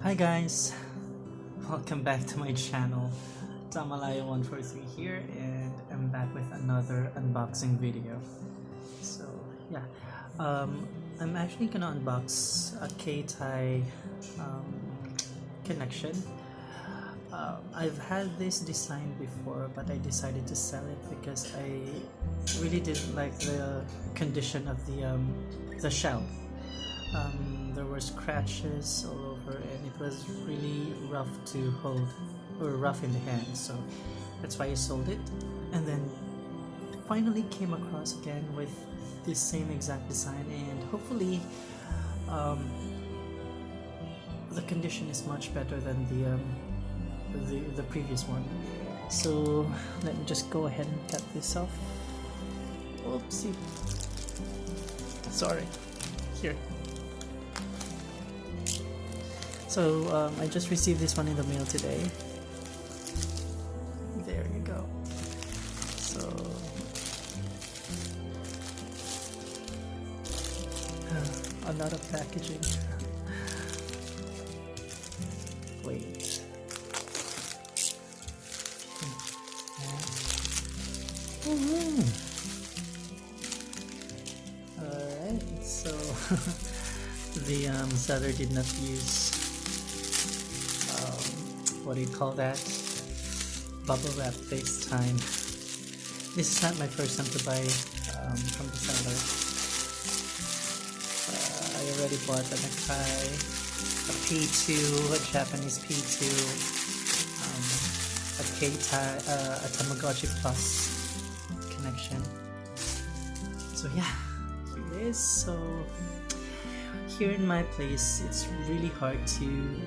Hi guys, welcome back to my channel. Tamalayo143 here, and I'm back with another unboxing video. So yeah, I'm actually gonna unbox a Ketai connection. I've had this design before, but I decided to sell it because I really didn't like the condition of the shell. There were scratches all over and it was really rough to hold, or rough in the hand, so that's why I sold it. And then finally came across again with this same exact design, and hopefully the condition is much better than the previous one. So let me just go ahead and cut this off. Oopsie, sorry. Here. So I just received this one in the mail today. There you go. So a lot of packaging. Wait. Alright, so the seller did not use what do you call that, bubble wrap this time. This is not my first time to buy from the seller. I already bought a Ketai, a P2, a Japanese P2, a Ketai, a Tamagotchi Plus connection. So yeah, here it is. So here in my place, it's really hard to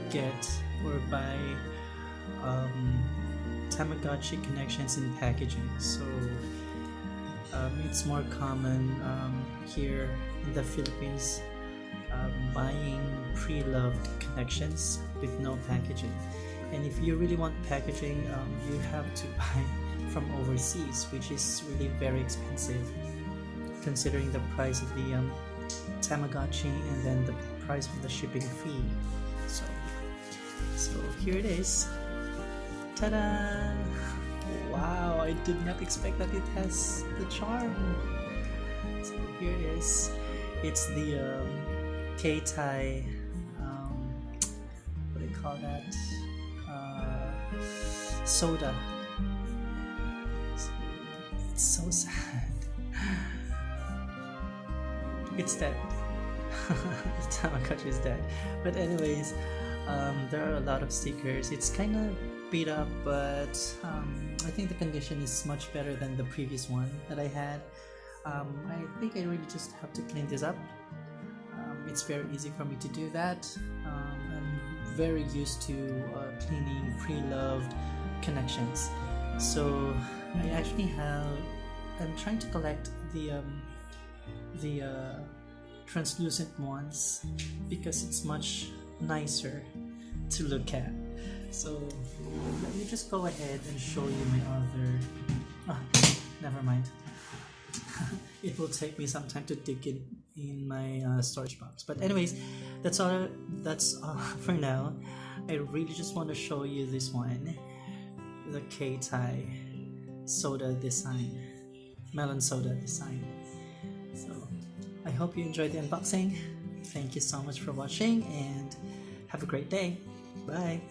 get or buy Tamagotchi connections in packaging. So it's more common here in the Philippines buying pre-loved connections with no packaging. And if you really want packaging, you have to buy from overseas, which is really very expensive considering the price of the Tamagotchi and then the price of the shipping fee. So here it is. Ta-da! Wow, I did not expect that it has the charm. So here it is. It's the Ketai, what do you call that? Soda. It's so sad. It's dead. The Tamagotchi is dead. But anyways, there are a lot of stickers. It's kind of beat up, but I think the condition is much better than the previous one that I had. I think I really just have to clean this up. It's very easy for me to do that. I'm very used to cleaning pre-loved connections. So I actually I'm trying to collect the translucent ones because it's much nicer to look at. So let me just go ahead and show you my other never mind. It will take me some time to dig it in my storage box, but anyways, that's all for now. I really just want to show you this one, the Ketai soda design, melon soda design. So I hope you enjoyed the unboxing. Thank you so much for watching and have a great day. Bye.